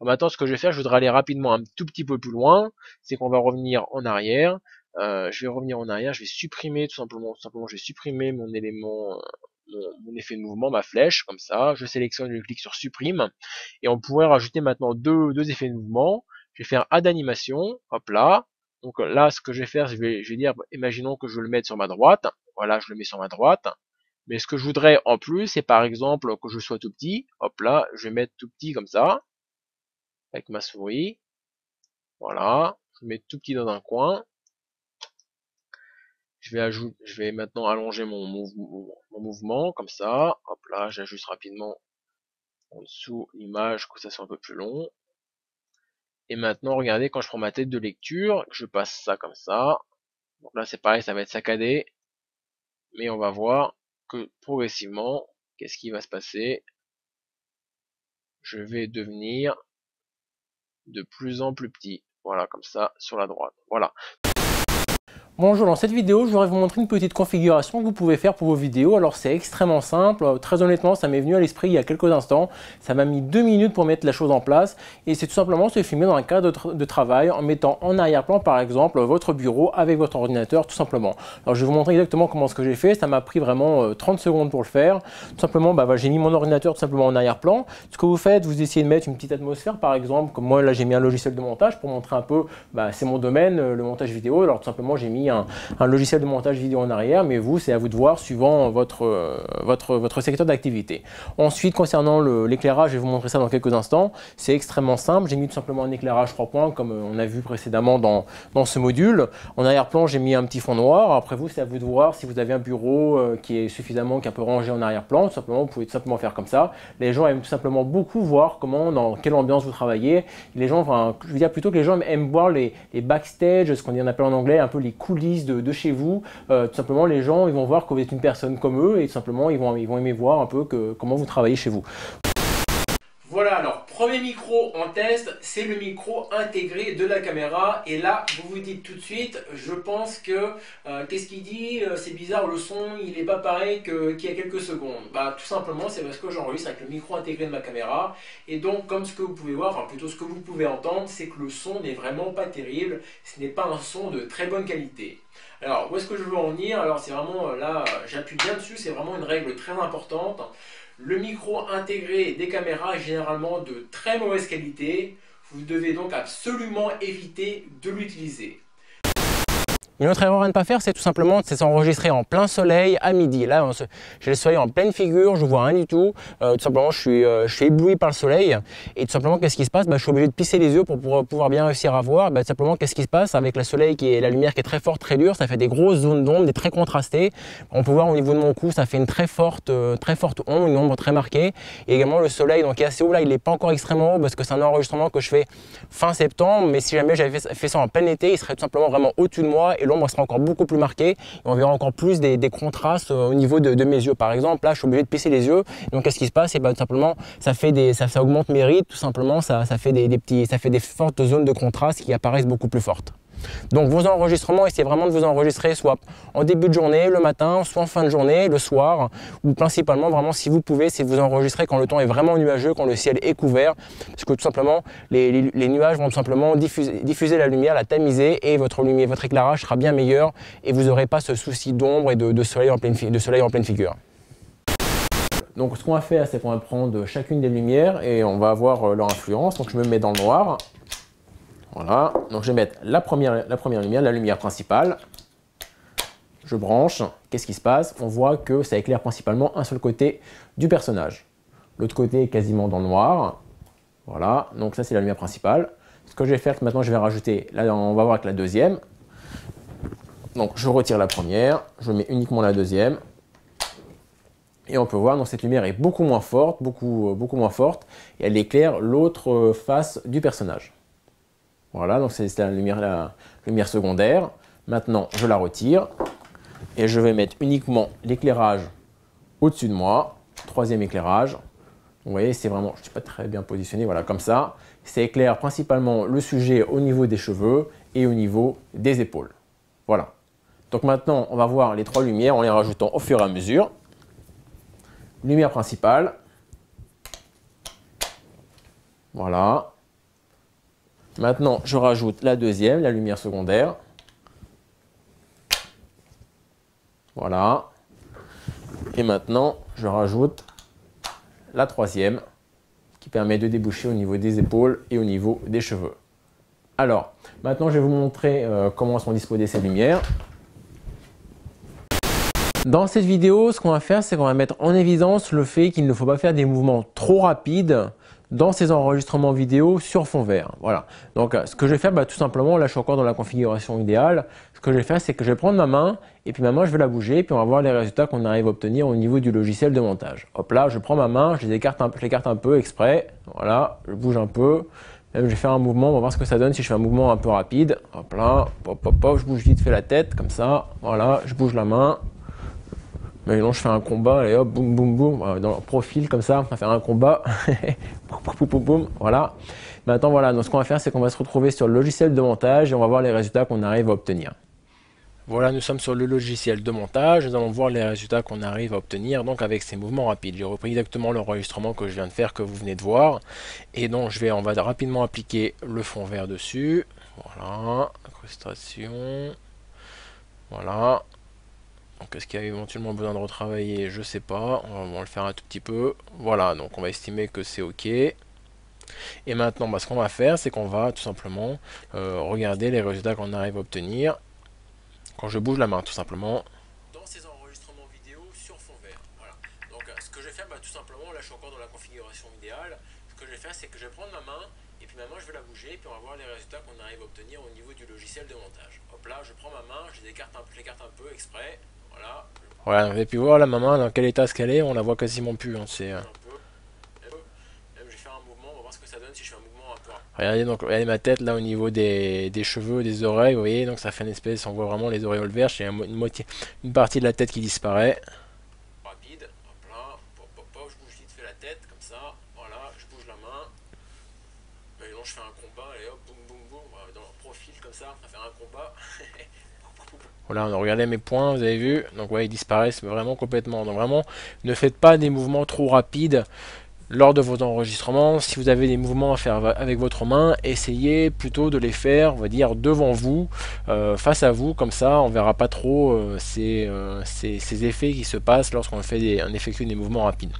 Maintenant, ce que je vais faire, je voudrais aller rapidement un tout petit peu plus loin, c'est qu'on va revenir en arrière. Je vais revenir en arrière, je vais supprimer tout simplement, je vais supprimer mon élément, mon effet de mouvement, ma flèche, comme ça. Je sélectionne, je clique sur supprime, et on pourrait rajouter maintenant deux effets de mouvement. Je vais faire add animation, hop là. Donc là, ce que je vais faire, je vais dire, imaginons que je veux le mettre sur ma droite. Voilà, je le mets sur ma droite. Mais ce que je voudrais en plus, c'est par exemple que je sois tout petit. Hop là, je vais mettre tout petit comme ça, avec ma souris. Voilà, je mets tout petit dans un coin. Je vais maintenant allonger mon mouvement comme ça. Hop là, j'ajuste rapidement en dessous l'image, que ça soit un peu plus long. Et maintenant, regardez, quand je prends ma tête de lecture, je passe ça comme ça. Donc là, c'est pareil, ça va être saccadé. Mais on va voir que progressivement, qu'est-ce qui va se passer? Je vais devenir de plus en plus petit. Voilà, comme ça, sur la droite. Voilà. Bonjour, dans cette vidéo, je voudrais vous montrer une petite configuration que vous pouvez faire pour vos vidéos. Alors c'est extrêmement simple, très honnêtement ça m'est venu à l'esprit il y a quelques instants. Ça m'a mis 2 minutes pour mettre la chose en place et c'est tout simplement se filmer dans un cadre de travail en mettant en arrière-plan par exemple votre bureau avec votre ordinateur tout simplement. Alors je vais vous montrer exactement comment ce que j'ai fait, ça m'a pris vraiment 30 secondes pour le faire. Tout simplement j'ai mis mon ordinateur tout simplement en arrière-plan. Ce que vous faites, vous essayez de mettre une petite atmosphère par exemple, comme moi là j'ai mis un logiciel de montage pour montrer un peu, c'est mon domaine, le montage vidéo. Alors tout simplement j'ai mis un logiciel de montage vidéo en arrière, mais vous, c'est à vous de voir suivant votre secteur d'activité. Ensuite, concernant l'éclairage, je vais vous montrer ça dans quelques instants. C'est extrêmement simple. J'ai mis tout simplement un éclairage 3 points, comme on a vu précédemment dans ce module. En arrière-plan, j'ai mis un petit fond noir. Après vous, c'est à vous de voir si vous avez un bureau qui est qui est un peu rangé en arrière-plan. Tout simplement, vous pouvez tout simplement faire comme ça. Les gens aiment tout simplement beaucoup voir dans quelle ambiance vous travaillez. Les gens, je veux dire plutôt que les gens aiment voir les backstage, ce qu'on appelle en anglais, un peu les coulisses de chez vous. Tout simplement, les gens ils vont voir que vous êtes une personne comme eux et tout simplement ils vont aimer voir un peu comment vous travaillez chez vous. Voilà, alors premier micro en test, c'est le micro intégré de la caméra et là vous vous dites tout de suite, je pense que qu'est-ce qu'il dit, c'est bizarre, le son il n'est pas pareil qu'il y a quelques secondes. Tout simplement c'est parce que j'enregistre avec le micro intégré de ma caméra et donc comme ce que vous pouvez voir, enfin plutôt ce que vous pouvez entendre, c'est que le son n'est vraiment pas terrible, ce n'est pas un son de très bonne qualité. Alors où est-ce que je veux en venir? Alors c'est vraiment là, j'appuie bien dessus, c'est vraiment une règle très importante. Le micro intégré des caméras est généralement de très mauvaise qualité. Vous devez donc absolument éviter de l'utiliser. Une autre erreur à ne pas faire, c'est tout simplement s'enregistrer en plein soleil à midi. Là, j'ai le soleil en pleine figure, je vois rien du tout. Tout simplement, je suis ébloui par le soleil. Et tout simplement, qu'est-ce qui se passe? Je suis obligé de plisser les yeux pour pouvoir bien réussir à voir. Tout simplement, qu'est-ce qui se passe avec le soleil la lumière qui est très forte, très dure, ça fait des grosses zones d'ombre, des très contrastées. On peut voir au niveau de mon cou, ça fait une très forte ombre, une ombre très marquée. Et également le soleil, donc est assez haut là, il n'est pas encore extrêmement haut parce que c'est un enregistrement que je fais fin septembre. Mais si jamais j'avais fait ça en plein été, il serait tout simplement vraiment au-dessus de moi et l'ombre sera encore beaucoup plus marquée et on verra encore plus des contrastes au niveau de mes yeux. Par exemple, là, je suis obligé de plisser les yeux. Donc, qu'est-ce qui se passe? Tout simplement, ça augmente mes rides. Tout simplement, ça fait des fortes zones de contraste qui apparaissent beaucoup plus fortes. Donc vos enregistrements, essayez vraiment de vous enregistrer soit en début de journée, le matin, soit en fin de journée, le soir, ou principalement vraiment si vous pouvez, c'est vous enregistrer quand le temps est vraiment nuageux, quand le ciel est couvert, parce que tout simplement les nuages vont tout simplement diffuser la lumière, la tamiser et votre éclairage sera bien meilleur et vous n'aurez pas ce souci d'ombre et de soleil en pleine figure. Donc ce qu'on va faire, c'est qu'on va prendre chacune des lumières et on va voir leur influence. Donc je me mets dans le noir. Voilà, donc je vais mettre la première lumière, la lumière principale. Je branche, qu'est-ce qui se passe? On voit que ça éclaire principalement un seul côté du personnage. L'autre côté est quasiment dans le noir. Voilà, donc ça c'est la lumière principale. Ce que je vais faire, maintenant je vais rajouter, là on va voir avec la deuxième. Donc je retire la première, je mets uniquement la deuxième. Et on peut voir, donc cette lumière est beaucoup moins forte, beaucoup moins forte, et elle éclaire l'autre face du personnage. Voilà, donc c'est la lumière secondaire. Maintenant, je la retire et je vais mettre uniquement l'éclairage au-dessus de moi. Troisième éclairage. Vous voyez, c'est vraiment, je ne suis pas très bien positionné, voilà, comme ça. Ça éclaire principalement le sujet au niveau des cheveux et au niveau des épaules. Voilà. Donc maintenant, on va voir les trois lumières en les rajoutant au fur et à mesure. Lumière principale. Voilà. Maintenant, je rajoute la deuxième, la lumière secondaire. Voilà. Et maintenant, je rajoute la troisième qui permet de déboucher au niveau des épaules et au niveau des cheveux. Alors, maintenant, je vais vous montrer comment sont disposées ces lumières. Dans cette vidéo, ce qu'on va faire, c'est qu'on va mettre en évidence le fait qu'il ne faut pas faire des mouvements trop rapides dans ces enregistrements vidéo sur fond vert. Voilà. Donc, ce que je vais faire, tout simplement, là, je suis encore dans la configuration idéale. Ce que je vais faire, c'est que je vais prendre ma main et puis ma main, je vais la bouger et puis on va voir les résultats qu'on arrive à obtenir au niveau du logiciel de montage. Hop là, je prends ma main, je l'écarte un peu exprès. Voilà, je bouge un peu. Même, je vais faire un mouvement, on va voir ce que ça donne si je fais un mouvement un peu rapide. Hop là, hop, hop, hop, je bouge vite fait la tête, comme ça. Voilà, je bouge la main. Maintenant, je fais un combat, et hop, boum, boum, boum, dans le profil, comme ça, on va faire un combat. Boum, boum, boum, voilà. Maintenant, voilà, donc ce qu'on va faire, c'est qu'on va se retrouver sur le logiciel de montage et on va voir les résultats qu'on arrive à obtenir. Voilà, nous sommes sur le logiciel de montage, nous allons voir les résultats qu'on arrive à obtenir donc avec ces mouvements rapides. J'ai repris exactement l'enregistrement que je viens de faire, que vous venez de voir. Et donc, on va rapidement appliquer le fond vert dessus. Voilà, incrustation. Voilà. Donc est-ce qu'il y a éventuellement besoin de retravailler? Je sais pas, on va le faire un tout petit peu. Voilà, donc on va estimer que c'est ok. Et maintenant, ce qu'on va faire, c'est qu'on va tout simplement regarder les résultats qu'on arrive à obtenir quand je bouge la main, tout simplement. Dans ces enregistrements vidéo sur fond vert. Voilà. Donc ce que je vais faire, tout simplement, là je suis encore dans la configuration idéale. Ce que je vais faire, c'est que je vais prendre ma main, et puis ma main je vais la bouger, et puis on va voir les résultats qu'on arrive à obtenir au niveau du logiciel de montage. Hop là, je prends ma main, je l'écarte un peu exprès. Voilà. Voilà, vous avez pu voir la maman dans quel état qu'elle est, on la voit quasiment plus. Hein, c'est. Je vais faire un mouvement, on va voir ce que ça donne si je fais un mouvement un peu. Regardez, donc regardez ma tête là au niveau des cheveux, des oreilles, vous voyez, donc ça fait une espèce, on voit vraiment les auréoles vertes, j'ai une partie de la tête qui disparaît. Rapide, hop là, pop, pop, pop, je bouge vite fait la tête, comme ça, voilà, je bouge la main. Maintenant je fais un combat, et hop, boum, boum, boum, dans le profil comme ça, on va faire un combat. Voilà, on a regardé mes points, vous avez vu, donc ouais, ils disparaissent vraiment complètement. Donc vraiment, ne faites pas des mouvements trop rapides lors de vos enregistrements. Si vous avez des mouvements à faire avec votre main, essayez plutôt de les faire, on va dire, devant vous, face à vous, comme ça, on verra pas trop ces effets qui se passent lorsqu'on effectue des mouvements rapides.